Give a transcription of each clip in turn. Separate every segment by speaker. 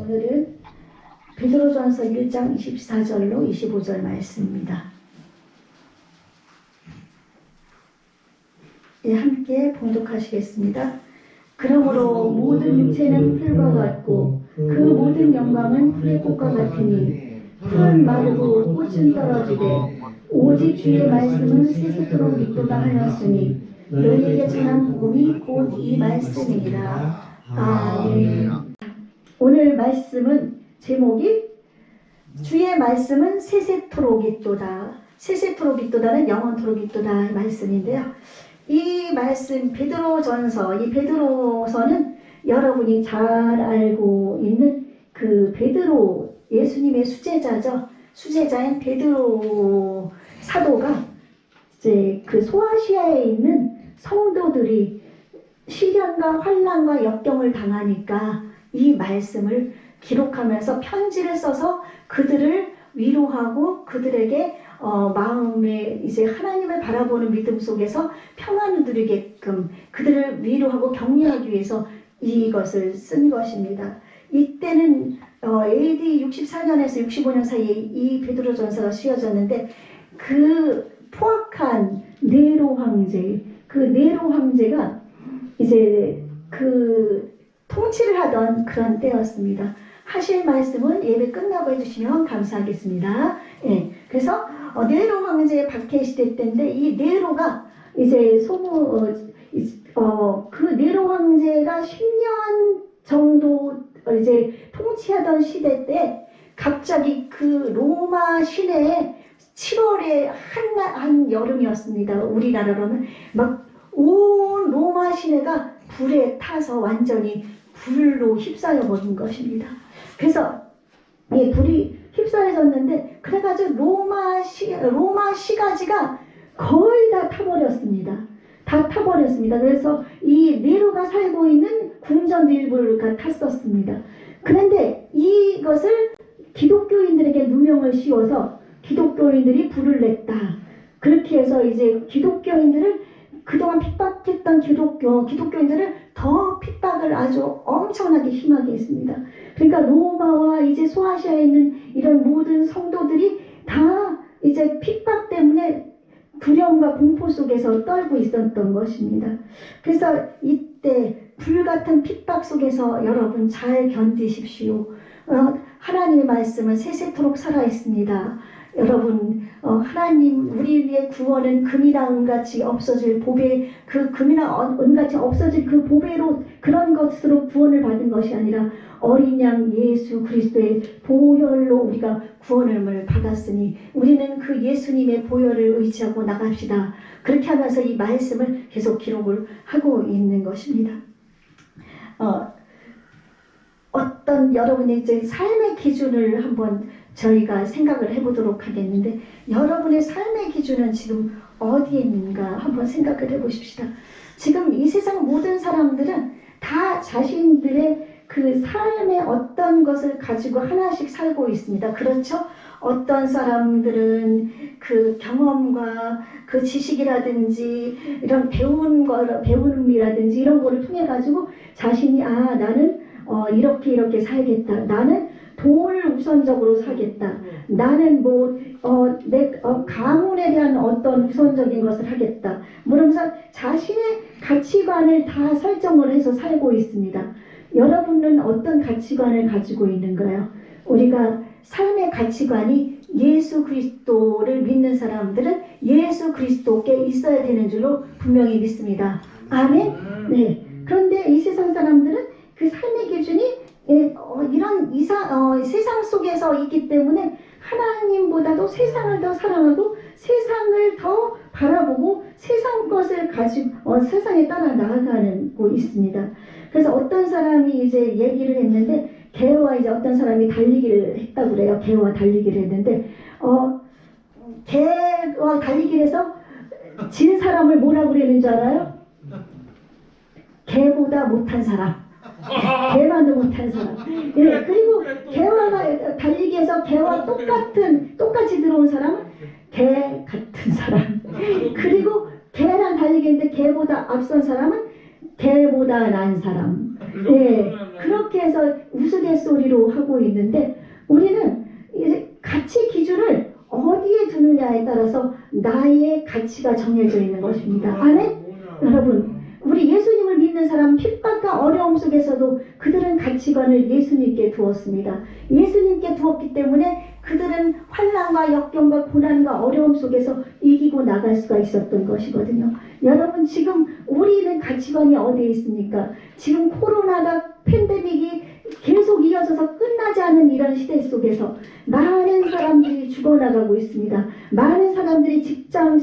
Speaker 1: 오늘은 베드로전서 1장 24절로 25절 말씀입니다. 예, 함께 봉독하시겠습니다. 그러므로 모든 육체는 풀과 같고 그 모든 영광은 풀의 꽃과 같으니 풀은 마르고 꽃은 떨어지되 오직 주의 말씀은 세세토록 있도다 하였으니 너희에게 전한 복음이 곧 이 말씀이니라. 아멘. 오늘 말씀은 제목이 주의 말씀은 세세토록 있도다. 세세토록 있도다는 영원토록 있도다 말씀인데요. 이 말씀 베드로전서, 이 베드로서는 여러분이 잘 알고 있는 그 베드로 예수님의 수제자죠. 수제자인 베드로 사도가 이제 그 소아시아에 있는 성도들이 시련과 환난과 역경을 당하니까 이 말씀을 기록하면서 편지를 써서 그들을 위로하고 그들에게 마음에 이제 하나님을 바라보는 믿음 속에서 평안을 누리게끔 그들을 위로하고 격려하기 위해서 이것을 쓴 것입니다. 이때는 AD 64년에서 65년 사이에 이 베드로전서가 쓰여졌는데 그 포악한 네로 황제, 그 네로 황제가 이제 그 통치를 하던 그런 때였습니다. 하실 말씀은 예배 끝나고 해주시면 감사하겠습니다. 예, 그래서 네로 황제의 박해 시대 때인데 이 네로가 이제 그 네로 황제가 10년 정도 이제 통치하던 시대 때 갑자기 그 로마 시내에 7월에 한 여름이었습니다. 우리나라로는 막 온 로마 시내가 불에 타서 완전히 불로 휩싸여 버린 것입니다. 그래서 이 불이 휩싸여졌는데 그래가지고 로마 시가지가 거의 다 타버렸습니다. 다 타버렸습니다. 그래서 이 네로가 살고 있는 궁전 일부가 탔었습니다. 그런데 이것을 기독교인들에게 누명을 씌워서 기독교인들이 불을 냈다. 그렇게 해서 이제 기독교인들을 그동안 핍박했던 기독교인들을 더 핍박을 아주 엄청나게 심하게 했습니다. 그러니까 로마와 이제 소아시아에 있는 이런 모든 성도들이 다 이제 핍박 때문에 두려움과 공포 속에서 떨고 있었던 것입니다. 그래서 이때 불같은 핍박 속에서 여러분 잘 견디십시오. 하나님의 말씀은 세세토록 살아있습니다. 여러분 하나님 우리의 구원은 금이나 은같이 없어질 보배, 그 금이나 은같이 없어질 그 보배로 그런 것으로 구원을 받은 것이 아니라 어린 양 예수 그리스도의 보혈로 우리가 구원을 받았으니 우리는 그 예수님의 보혈을 의지하고 나갑시다. 그렇게 하면서 이 말씀을 계속 기록을 하고 있는 것입니다. 어떤 여러분의 이제 삶의 기준을 한번 저희가 생각을 해보도록 하겠는데 여러분의 삶의 기준은 지금 어디에 있는가 한번 생각을 해보십시다. 지금 이 세상 모든 사람들은 다 자신들의 그 삶의 어떤 것을 가지고 하나씩 살고 있습니다. 그렇죠? 어떤 사람들은 그 경험과 그 지식이라든지 이런 배움이라든지 이런 거를 통해 가지고 자신이 나는 이렇게 살겠다. 나는 돈을 우선적으로 사겠다. 나는 내 가문에 대한 어떤 우선적인 것을 하겠다. 그러면서 자신의 가치관을 다 설정을 해서 살고 있습니다. 여러분은 어떤 가치관을 가지고 있는가요? 우리가 삶의 가치관이 예수 그리스도를 믿는 사람들은 예수 그리스도께 있어야 되는 줄로 분명히 믿습니다. 아멘? 네. 그런데 이 세상 사람들은 그 삶의 기준이 이런 세상 속에서 있기 때문에 하나님보다도 세상을 더 사랑하고 세상을 더 바라보고 세상 것을 가지고 세상에 따라 나아가고 있습니다. 그래서 어떤 사람이 이제 얘기를 했는데 개와 이제 어떤 사람이 달리기를 했다고 그래요. 개와 달리기를 했는데 개와 달리기를 해서 진 사람을 뭐라고 그러는 줄 알아요? 개보다 못한 사람. 개만도 못한 사람. 예, 그리고 개와 달리기에서 개와 똑같이 들어온 사람은 개 같은 사람. 그리고 개랑 달리기인데 개보다 앞선 사람은 개보다 나은 사람. 예, 그렇게 해서 우스갯 우스갯소리로 하고 있는데 우리는 이제 가치 기준을 어디에 두느냐에 따라서 나의 가치가 정해져 있는 것입니다. 아멘? 여러분, 우리 예수님을 믿는 사람 핍박과 어려움 속에서도 그들은 가치관을 예수님께 두었습니다. 예수님께 두었기 때문에 그들은 환난과 역경과 고난과 어려움 속에서 이기고 나갈 수가 있었던 것이거든요. 여러분, 지금 우리는 가치관이 어디에 있습니까? 지금 코로나가 팬데믹이 계속 이어져서 끝나지 않는 이런 시대 속에서 많은 사람들이 죽어나가고 있습니다. 많은 사람들이 직장에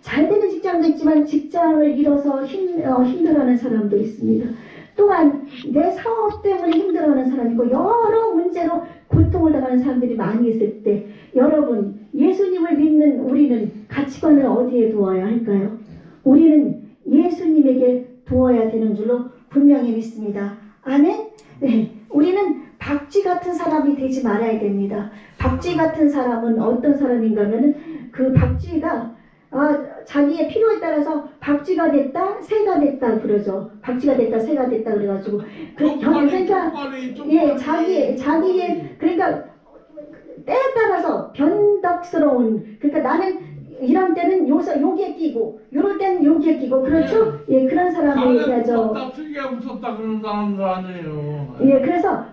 Speaker 1: 잘 되는 직장도 있지만 직장을 잃어서 힘들어하는 사람도 있습니다. 또한 내 사업 때문에 힘들어하는 사람이 있고 여러 문제로 고통을 당하는 사람들이 많이 있을 때 여러분, 예수님을 믿는 우리는 가치관을 어디에 두어야 할까요? 우리는 예수님에게 두어야 되는 줄로 분명히 믿습니다. 아멘? 네, 우리는 박쥐 같은 사람이 되지 말아야 됩니다. 박쥐 같은 사람은 어떤 사람인가 하면은 그 박쥐가 자기의 필요에 따라서 박쥐가 됐다, 새가 됐다 그러죠. 박쥐가 됐다, 새가 됐다 그래가지고 그러니까 자기의 그러니까 때에 따라서 변덕스러운 그러니까 나는 이런 때는 여기에 끼고 이럴 때는 여기에 끼고 그렇죠? 예, 그런 사람을 얘기하죠.
Speaker 2: 특이가 무섭다 그런 사람도 아니에요.
Speaker 1: 예, 그래서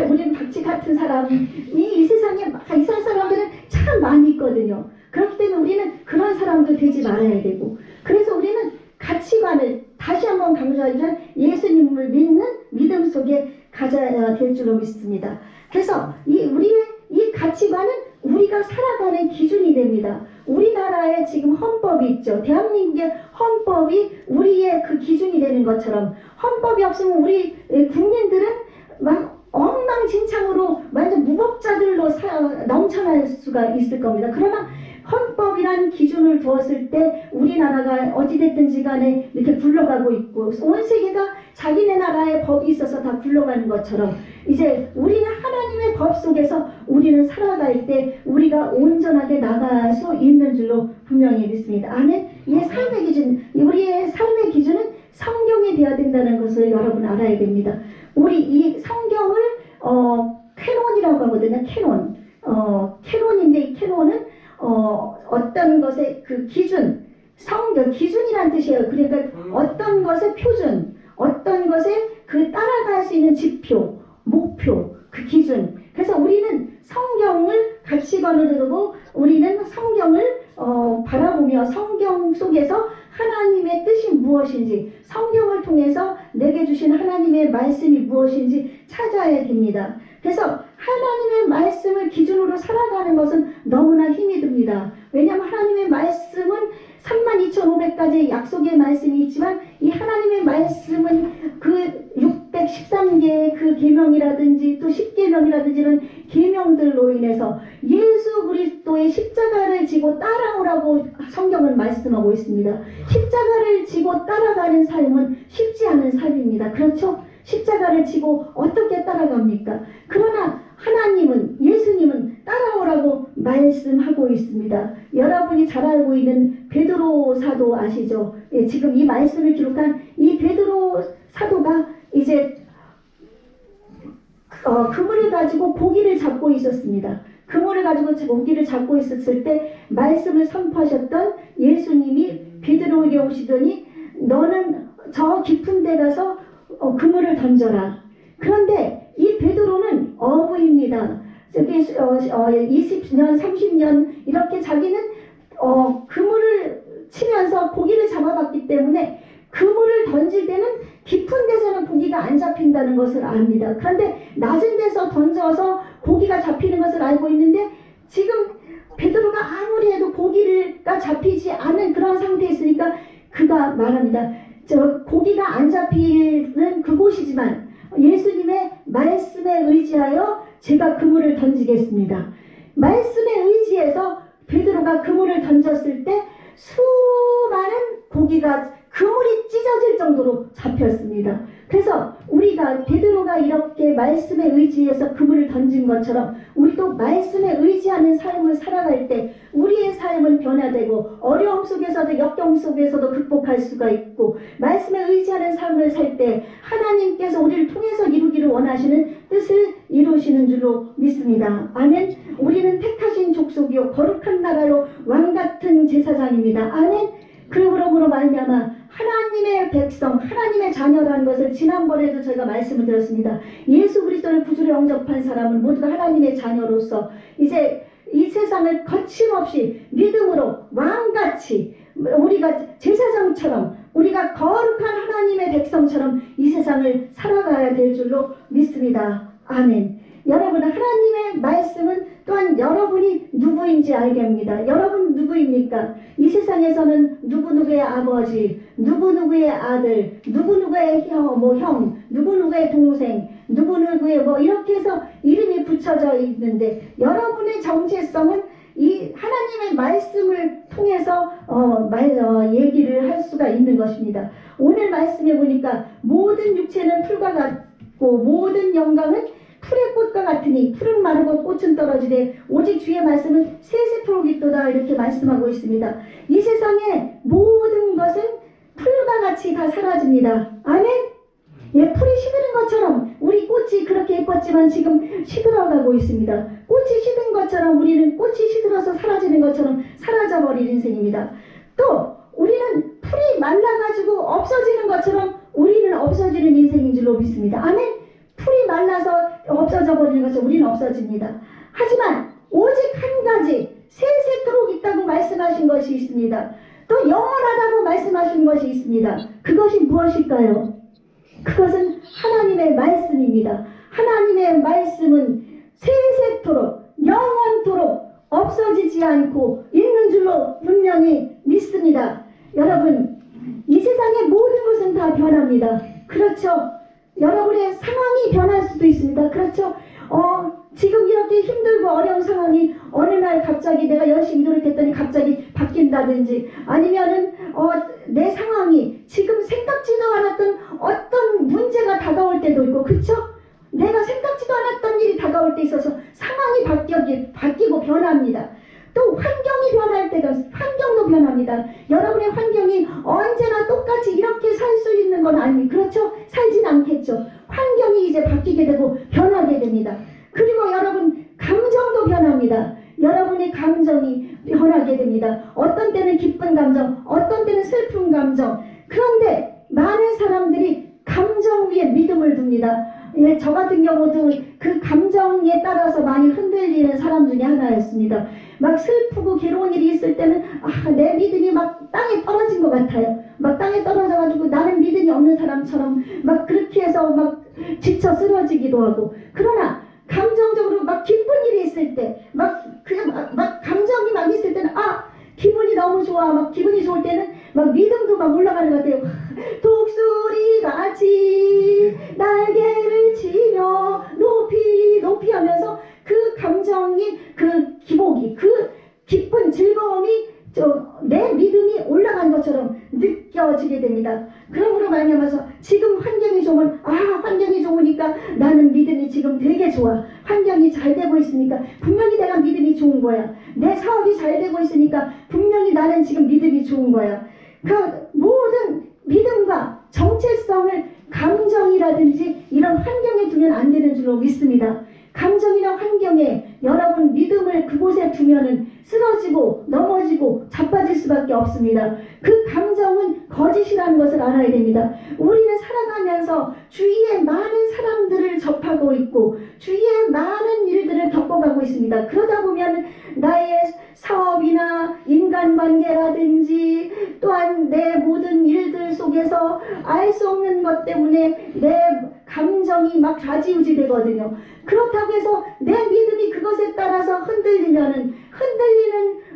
Speaker 1: 우리는 박쥐 같은 사람이 이 세상에 이상한 사람들은 참 많이 있거든요. 그렇기 때문에 우리는 그런 사람도 되지 말아야 되고 그래서 우리는 가치관을 다시 한번 강조하지만 예수님을 믿는 믿음 속에 가져야 될 줄로 믿습니다. 그래서 우리의 이 가치관은 우리가 살아가는 기준이 됩니다. 우리나라에 지금 헌법이 있죠. 대한민국의 헌법이 우리의 그 기준이 되는 것처럼 헌법이 없으면 우리 국민들은 막 엉망진창으로 완전 무법자들로 넘쳐날 수가 있을 겁니다. 그러나 헌법이라는 기준을 두었을 때 우리나라가 어찌됐든지 간에 이렇게 굴러가고 있고 온 세계가 자기네 나라의 법이 있어서 다 굴러가는 것처럼 이제 우리는 하나님의 법 속에서 우리는 살아갈 때 우리가 온전하게 나갈 수 있는 줄로 분명히 믿습니다. 아멘. 이 삶의 기준, 우리의 삶의 기준은 성경이 되어야 된다는 것을 여러분 알아야 됩니다. 우리 이 성경을 캐논이라고 하거든요. 캐논인데 이 캐논은 어떤 것의 그 기준, 기준이란 뜻이에요. 그러니까 어떤 것의 표준, 어떤 것의 그 따라갈 수 있는 지표, 목표, 그 기준. 그래서 우리는 성경을 가치관으로 두고 우리는 성경을 바라보며 성경 속에서 하나님의 뜻이 무엇인지 성경을 통해서 내게 주신 하나님의 말씀이 무엇인지 찾아야 됩니다. 그래서 하나님의 말씀을 기준으로 살아가는 것은 너무나 힘이 듭니다. 왜냐하면 하나님의 말씀은 32,500가지의 약속의 말씀이 있지만 이 하나님의 말씀은 그 613개의 그 계명이라든지 또 10계명이라든지 이런 계명들로 인해서 예수 그리스도의 십자가를 지고 따라오라고 성경은 말씀하고 있습니다. 십자가를 지고 따라가는 삶은 쉽지 않은 삶입니다. 그렇죠? 십자가를 지고 어떻게 따라갑니까? 그러나 하나님은, 예수님은 따라오라고 말씀하고 있습니다. 여러분이 잘 알고 있는 베드로 사도 아시죠? 예, 지금 이 말씀을 기록한 이 베드로 사도가 이제 그물을 가지고 고기를 잡고 있었습니다. 그물을 가지고 고기를 잡고 있었을 때 말씀을 선포하셨던 예수님이 베드로에게 오시더니 너는 저 깊은 데 가서 그물을 던져라. 그런데 이 베드로는 어부입니다. 저기 20년, 30년 이렇게 자기는 그물을 치면서 고기를 잡아봤기 때문에 그물을 던질 때는 깊은 데서는 고기가 안 잡힌다는 것을 압니다. 그런데 낮은 데서 던져서 고기가 잡히는 것을 알고 있는데 지금 베드로가 아무리 해도 고기가 잡히지 않은 그런 상태에 있으니까 그가 말합니다. 저 고기가 안 잡히는 그곳이지만 예수님의 말씀에 의지하여 제가 그물을 던지겠습니다. 말씀에 의지해서 베드로가 그물을 던졌을 때 수많은 고기가 그물이 찢어질 정도로 잡혔습니다. 그래서 우리가 베드로가 이렇게 말씀에 의지해서 그물을 던진 것처럼 우리도 말씀에 의지하는 삶을 살아갈 때 우리의 삶은 변화되고 어려움 속에서도 역경 속에서도 극복할 수가 있고 말씀에 의지하는 삶을 살 때 하나님께서 우리를 통해서 이루기를 원하시는 뜻을 이루시는 줄로 믿습니다. 아멘. 우리는 택하신 족속이요 거룩한 나라로 왕같은 제사장입니다. 아멘. 그러므로 말미암아 하나님의 백성, 하나님의 자녀라는 것을 지난번에도 저희가 말씀을 드렸습니다. 예수 그리스도를 구주로 영접한 사람은 모두가 하나님의 자녀로서 이제 이 세상을 거침없이 믿음으로 왕같이 우리가 제사장처럼 우리가 거룩한 하나님의 백성처럼 이 세상을 살아가야 될 줄로 믿습니다. 아멘. 여러분, 하나님의 말씀은 또한 여러분이 누구인지 알게 합니다. 여러분 누구입니까? 이 세상에서는 누구누구의 아버지, 누구누구의 아들, 누구누구의 형, 누구누구의 동생, 누구누구의 이렇게 해서 이름이 붙여져 있는데 여러분의 정체성은 이 하나님의 말씀을 통해서 얘기를 할 수가 있는 것입니다. 오늘 말씀에 보니까 모든 육체는 풀과 같고 모든 영광은 풀의 꽃과 같으니 풀은 마르고 꽃은 떨어지되 오직 주의 말씀은 세세토록 있도다 이렇게 말씀하고 있습니다. 이 세상의 모든 것은 풀과 같이 다 사라집니다. 아멘. 예, 풀이 시드는 것처럼 우리 꽃이 그렇게 예뻤지만 지금 시들어가고 있습니다. 꽃이 시든 것처럼 우리는 꽃이 시들어서 사라지는 것처럼 사라져버릴 인생입니다. 또 우리는 풀이 말라가지고 없어지는 것처럼 우리는 없어지는 인생인 줄로 믿습니다. 아멘. 풀이 말라서 없어져 버리는 것처럼 우리는 없어집니다. 하지만 오직 한 가지 세세토록 있다고 말씀하신 것이 있습니다. 또 영원하다고 말씀하신 것이 있습니다. 그것이 무엇일까요? 그것은 하나님의 말씀입니다. 하나님의 말씀은 세세토록 영원토록 없어지지 않고 있는 줄로 분명히 믿습니다. 여러분, 이 세상의 모든 것은 다 변합니다. 그렇죠? 여러분의 상황이 변할 수도 있습니다. 그렇죠? 지금 이렇게 힘들고 어려운 상황이 어느 날 갑자기 내가 열심히 노력했더니 갑자기 바뀐다든지 아니면은 내 상황이 지금 생각지도 않았던 어떤 문제가 다가올 때도 있고 그렇죠? 내가 생각지도 않았던 일이 다가올 때 있어서 상황이 바뀌고 변합니다. 또 환경이 변할 때도 환경도 변합니다. 여러분의 환경이 언제나 똑같이 이렇게 살 수 있는 건 아닙니다. 그렇죠? 살진 않겠죠. 환경이 이제 바뀌게 되고 변하게 됩니다. 그리고 여러분 감정도 변합니다. 여러분의 감정이 변하게 됩니다. 어떤 때는 기쁜 감정, 어떤 때는 슬픈 감정. 그런데 많은 사람들이 감정 위에 믿음을 둡니다. 예, 저 같은 경우도 그 감정에 따라서 많이 흔들리는 사람 중에 하나였습니다. 막 슬프고 괴로운 일이 있을 때는 내 믿음이 막 땅에 떨어진 것 같아요. 막 땅에 떨어져가지고 나는 믿음이 없는 사람처럼 막 그렇게 해서 막 지쳐 쓰러지기도 하고. 그러나 감정적으로 막 기쁜 일이 있을 때 막 감정이 막 있을 때는 기분이 너무 좋아. 막 기분이 좋을 때는 막 믿음도 막 올라가는 것 같아요. 독수리같이 날개를 치며 높이 하면서 그 감정이 그 기복이 그 기쁜 즐거움이 내 믿음이 올라간 것처럼 느껴지게 됩니다. 그러므로 말미암아서 지금 환경이 좋으면 환경이 좋으니까 나는 믿음이 지금 되게 좋아. 환경이 잘 되고 있으니까 분명히 내가 믿음이 좋은 거야. 내 사업이 잘 되고 있으니까 분명히 나는 지금 믿음이 좋은 거야. 그 모든 믿음과 정체성을 감정이라든지 이런 환경에 두면 안 되는 줄로 믿습니다. 감정이나 환경에 여러분 믿음을 그곳에 두면은 쓰러지고 넘어지고 자빠질 수밖에 없습니다. 그 감정은 거짓이라는 것을 알아야 됩니다. 우리는 살아가면서 주위에 많은 사람들을 접하고 있고 주위에 많은 일들을 겪어가고 있습니다. 그러다 보면 나의 사업이나 인간관계라든지 또한 내 모든 일들 속에서 알 수 없는 것 때문에 내 감정이 막 좌지우지 되거든요. 그렇다고 해서 내 믿음이 그것에 따라서 흔들리는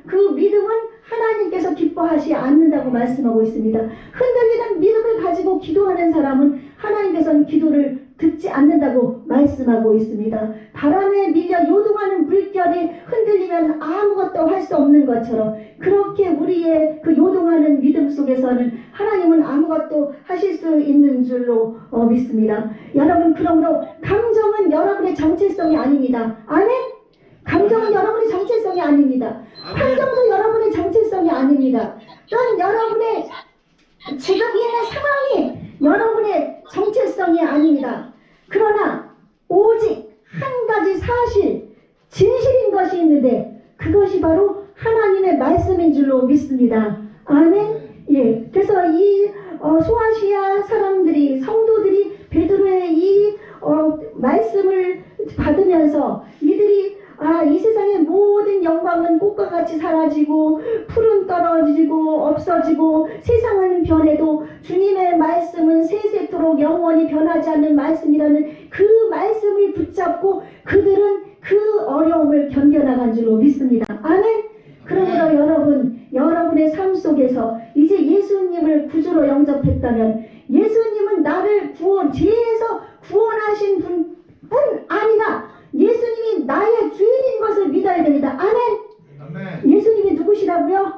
Speaker 1: 그 믿음은 하나님께서 기뻐하지 않는다고 말씀하고 있습니다. 흔들리는 믿음을 가지고 기도하는 사람은 하나님께서는 기도를 듣지 않는다고 말씀하고 있습니다. 믿습니다. 바람에 밀려 요동하는 물결이 흔들리면 아무것도 할 수 없는 것처럼 그렇게 우리의 그 요동하는 믿음 속에서는 하나님은 아무것도 하실 수 있는 줄로 믿습니다. 여러분, 그러므로 감정은 여러분의 정체성이 아닙니다. 아멘? 감정은 여러분의 정체성이 아닙니다. 환경도 여러분의 정체성이 아닙니다. 또한 여러분의 지금 있는 상황이 여러분의 정체성이 아닙니다. 그러나 오직 한 가지 사실, 진실인 것이 있는데 그것이 바로 하나님의 말씀인 줄로 믿습니다. 아멘. 예. 그래서 이 소아시아 사람들이, 성도들이 베드로의 이 말씀을 받으면서 이들이 이 세상의 모든 영광은 꽃과 같이 사라지고 풀은 떨어지고 없어지고 세상은 변해도 주님의 말씀은 세세토록 영원히 변하지 않는 말씀이라는 그 말씀을 붙잡고 그들은 그 어려움을 견뎌나간 줄로 믿습니다. 아멘. 그러므로 여러분의 삶 속에서 이제 예수님을 구주로 영접했다면 예수님은 나를 죄에서 구원하신 분뿐 아니라 예수님이 나의 주인인 것을 믿어야 됩니다. 아멘. 예수님이 누구시라고요?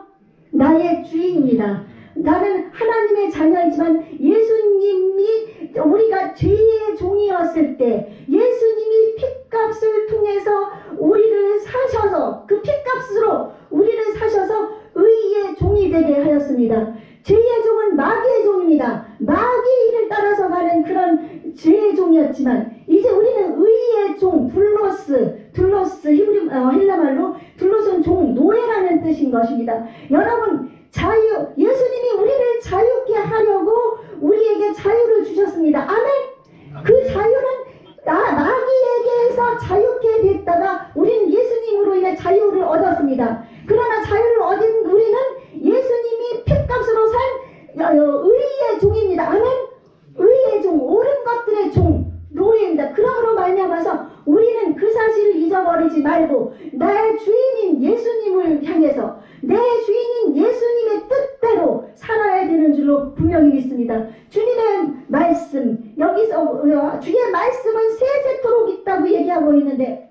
Speaker 1: 나의 주인입니다. 나는 하나님의 자녀이지만 예수님이 우리가 죄의 종이었을 때 예수님이 핏값을 통해서 우리를 사셔서 그 핏값으로 우리를 사셔서 의의 종이 되게 하였습니다. 죄의 종은 마귀의 종입니다. 마귀를 따라서 가는 그런 죄의 종이었지만 이제 우리는 의의 종, 둘로스 헬라말로 둘로스는 종, 노예라는 뜻인 것입니다. 여러분, 예수님이 우리를 자유케 하려고 우리에게 자유를 주셨습니다. 아멘. 그 자유는 마귀에게서 자유케 됐다가 우리는 예수님으로 인해 자유를 얻었습니다. 그러나 자유를 얻은 우리는 예수님이 핏값으로 산 의의 종입니다. 아멘. 의의 종, 옳은 것들의 종, 노예입니다. 그러므로 말미암아서 우리는 그 사실을 잊어버리지 말고 나의 주인인 예수님을 향해서 내 주인인 예수님의 뜻대로 살아야 되는 줄로 분명히 믿습니다. 주님의 말씀, 여기서 주의 말씀은 세세토록 있다고 얘기하고 있는데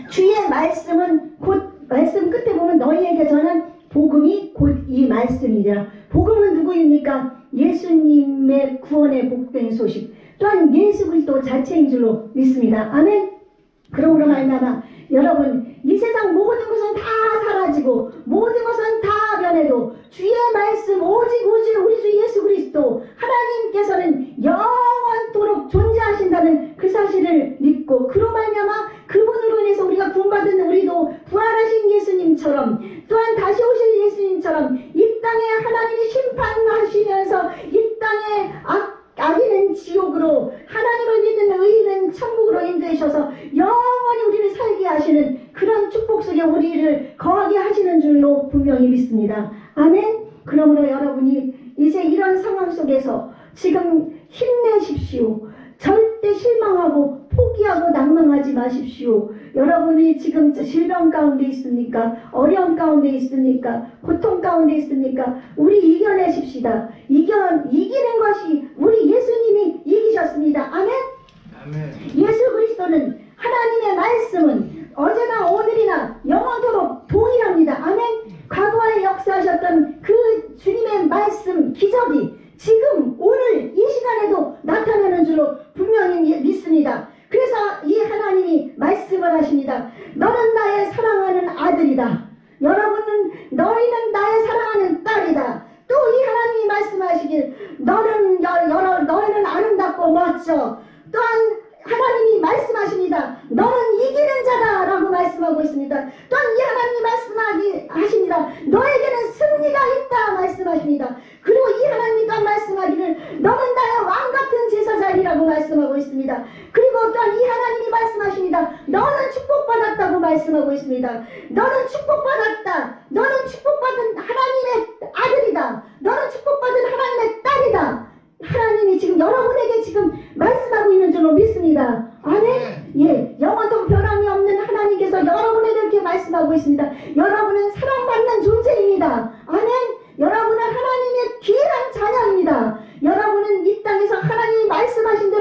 Speaker 1: 주의 말씀은 곧 말씀 끝에 보면 너희에게 전한 복음이 곧 이 말씀이라. 복음은 누구입니까? 예수님의 구원의 복된 소식, 또한 예수 그리스도 자체인 줄로 믿습니다. 아멘. 그러므로 말미암아 여러분, 이 세상 모든 것은 다 사라지고 모든 것은 다 변해도 주의 말씀 오직 우리 주 예수 그리스도 하나님께서는 영원토록 존재하신다는 그 사실을 믿고 그로 말미암아 그분으로 인해서 우리가 구원받은 우리도 부활하신 예수님처럼 또한 다시 오실 예수님처럼 이 땅에 하나님이 심판하시면서 이 땅에 악인은 지옥으로 하나님을 믿는 의인은 천국으로 인도하셔서 영원히 우리를 살게 하시는 그런 축복 속에 우리를 거하게 하시는 줄로 분명히 믿습니다. 아멘. 그러므로 여러분이 이제 이런 상황 속에서 지금 힘내십시오. 절대 실망하고 포기하고 낭망하지 마십시오. 여러분이 지금 질병 가운데 있습니까? 어려움 가운데 있습니까? 고통 가운데 있습니까? 우리 이겨내십시다. 이기는 것이 우리 예수님이 이기셨습니다. 아멘?
Speaker 2: 아멘.
Speaker 1: 예수 그리스도는 하나님의 말씀은 어제나 오늘이나 영원토록 동일합니다. 아멘? 과거에 역사하셨던 그 주님의 말씀, 기적이 지금 오늘 이 시간에도 나타나는 줄로 분명히 믿습니다. 그래서 이 하나님이 말씀을 하십니다. 너는 나의 사랑하는 아들이다. 너희는 나의 사랑하는 딸이다. 또 이 하나님이 말씀하시길 너희는 아름답고 멋져. 또한 하나님이 말씀하십니다. 너는 이기는 자다 라고 말씀하고 있습니다. 또한 이 하나님이 말씀하십니다. 너에게는 승리가 있다 말씀하십니다. 그리고 이 하나님이 또한 말씀하기를 너는 나의 왕같은 제사장이라고 말씀하고 있습니다. 그리고 또한 이 하나님이 말씀하십니다. 너는 축복받았다고 말씀하고 있습니다. 너는 축복받았다. 너는 축복받은 하나님의 아들이다. 너는 축복받은 하나님의 딸이다. 하나님이 지금 여러분에게 지금 말씀하고 있는 줄로 믿습니다. 아멘. 예, 영원토록 변함이 없는 하나님께서 여러분에게 이렇게 말씀하고 있습니다. 여러분은 사랑받는 존재입니다. 아멘. 여러분은 하나님의 귀한 자녀입니다. 여러분은 이 땅에서 하나님이 말씀하신 대로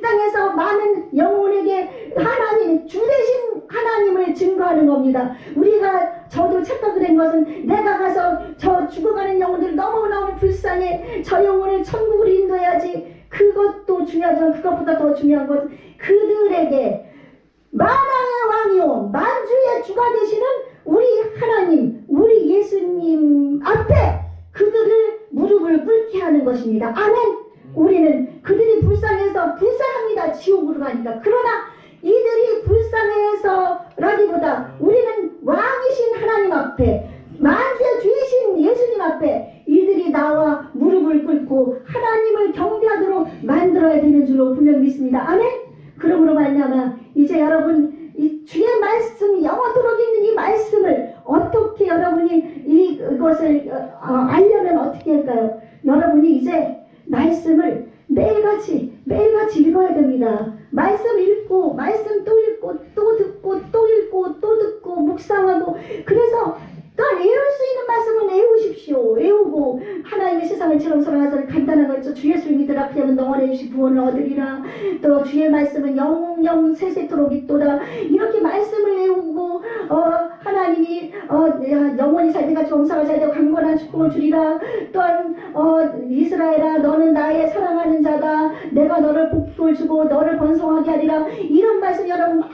Speaker 1: 땅에서 많은 영혼에게 하나님, 주 대신 하나님을 증거하는 겁니다. 저도 착각을 한 것은 내가 가서 저 죽어가는 영혼들 너무너무 불쌍해. 저 영혼을 천국으로 인도해야지. 그것도 중요하지만 그것보다 더 중요한 것은 그들에게 만왕의 왕이요 만주의 주가 되시는 우리 하나님, 우리 예수님 앞에 그들을 무릎을 꿇게 하는 것입니다. 아멘. 우리는 그들이 불쌍해서 불쌍합니다. 지옥으로 가니까. 그러나 이들이 불쌍해서라기보다 우리는 왕이신 하나님 앞에, 만주의 주이신 예수님 앞에 이들이 나와 무릎을 꿇고 하나님을 경배하도록 만들어야 되는 줄로 분명히 믿습니다. 아멘. 그러므로 말미암아 이제 여러분 이 주의 말씀, 영원토록 있는 이 말씀을 어떻게 여러분이 이것을 알려면 어떻게 할까요? 여러분이 이제 말씀을 매일같이 읽어야 됩니다. 말씀 읽고 말씀 또 읽고 또 듣고 또 읽고 또 듣고 묵상하고, 그래서 또 외울 수 있는 말씀은 외우십시오. 외우고 하나님의 세상을 처럼 사랑하사 간단한 거 있죠. 주 예수를 믿으라 그러면 영원의 주시 구원을 얻으리라. 또 주의 말씀은 영영 세세토록 있도다. 이렇게 말씀을 외우고 하나님이 영원히 살 때가 정사가 잘 되고 강건한 축복을 주리라. 또한 이스라엘아 너는 나의 사랑하는 자다. 내가 너를 복을 주고 너를 번성하게 하리라. 이런 말씀 여러분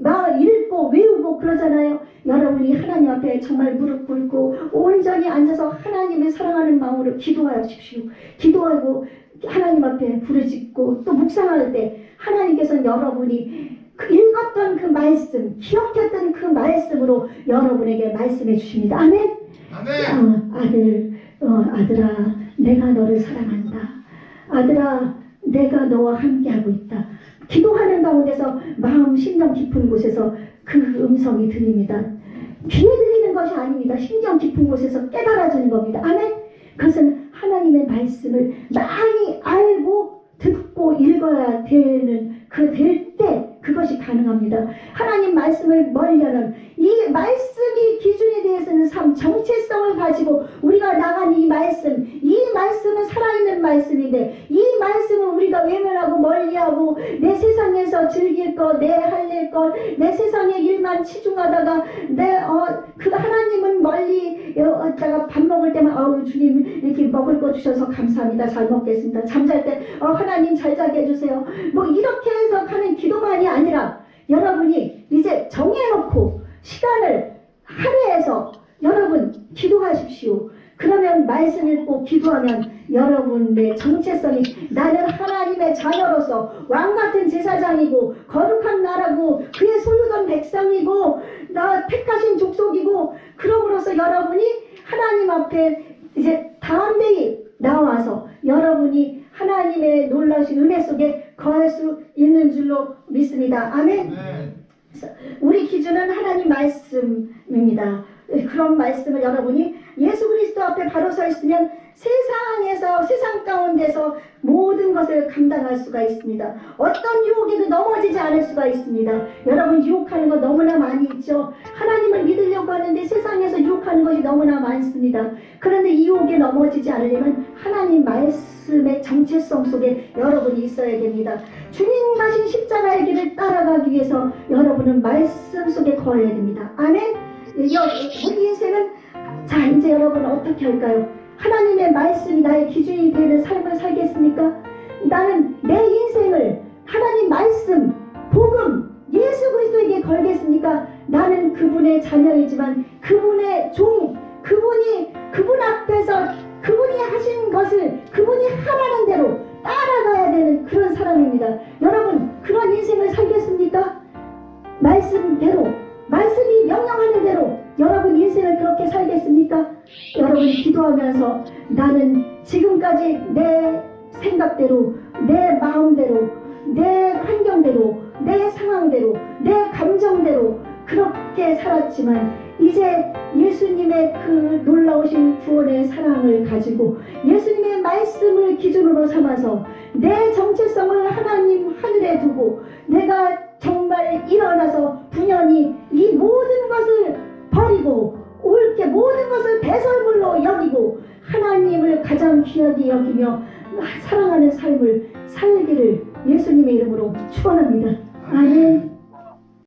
Speaker 1: 막 읽고 외우고 그러잖아요. 여러분이 하나님 앞에 정말 무릎 꿇고 온전히 앉아서 하나님을 사랑하는 마음으로 기도하십시오. 기도하고 하나님 앞에 부르짖고 또 묵상할 때 하나님께서는 여러분이 읽었던 그 말씀, 기억했던 그 말씀으로 여러분에게 말씀해 주십니다. 아멘. 아멘. 아들아 내가 너를 사랑한다. 아들아 내가 너와 함께하고 있다. 기도하는 가운데서 마음 심령 깊은 곳에서 그 음성이 들립니다. 귀에 들리는 것이 아닙니다. 심령 깊은 곳에서 깨달아지는 겁니다. 아멘. 그것은 하나님의 말씀을 많이 알고 듣고 읽어야 되는 될 때 그것이 가능합니다. 하나님 말씀을 멀리하는 이 말씀이 기준에 대해서는 정체성을 가지고 우리가 나간 이 말씀은 살아있는 말씀인데 이 말씀은 우리가 외면하고 멀리하고 내 세상에서 즐길 것, 내 할일 것, 내 세상의 일만 치중하다가 그 하나님은 멀리 밥 먹을 때만 주님 이렇게 먹을 거 주셔서 감사합니다. 잘 먹겠습니다. 잠잘 때 하나님 잘 자게 해주세요. 뭐 이렇게 해서 하는 기도만이 아니라 여러분이 이제 정해놓고 시간을 할애해서 여러분 기도하십시오. 그러면 말씀 읽고 기도하면 여러분의 정체성이 나는 하나님의 자녀로서 왕같은 제사장이고 거룩한 나라고 그의 소유된 백성이고 나 택하신 족속이고 그럼으로써 여러분이 하나님 앞에 이제 담대히 나와서 여러분이 하나님의 놀라우신 은혜 속에 거할 수 있는 줄로 믿습니다. 아멘. 우리 기준은 하나님 말씀입니다. 그런 말씀을 여러분이 예수 그리스도 앞에 바로 서 있으면 세상 가운데서 모든 것을 감당할 수가 있습니다. 어떤 유혹에도 넘어지지 않을 수가 있습니다. 여러분 유혹하는 거 너무나 많이 있죠. 하나님을 믿으려고 하는데 세상에서 유혹하는 것이 너무나 많습니다. 그런데 이 유혹에 넘어지지 않으려면 하나님 말씀의 정체성 속에 여러분이 있어야 됩니다. 주님 가신 십자가의 길을 따라가기 위해서 여러분은 말씀 속에 거해야 됩니다. 아멘. 우리 인생은 자 이제 여러분 어떻게 할까요? 하나님의 말씀이 나의 기준이 되는 삶을 살겠습니까? 나는 내 인생을 하나님 말씀, 복음, 예수 그리스도에게 걸겠습니까? 나는 그분의 자녀이지만 그분의 종, 그분 앞에서 그분이 하신 것을 그분이 하라는 대로 따라가야 되는 그런 사람입니다. 여러분 그런 인생을 살겠습니까? 말씀대로, 말씀이 명령하는 대로 여러분 인생을 그렇게 살겠습니까? 여러분이 기도하면서 나는 지금까지 내 생각대로, 내 마음대로, 내 환경대로, 내 상황대로, 내 감정대로 그렇게 살았지만 이제 예수님의 그 놀라우신 구원의 사랑을 가지고 예수님의 말씀을 기준으로 삼아서 내 정체성을 하나님 하늘에 두고 내가 정말 일어나서 분연히 이 모든 것을 버리고 옳게 모든 것을 배설물로 여기고 하나님을 가장 귀하게 여기며 사랑하는 삶을 살기를 예수님의 이름으로 축원합니다. 아멘.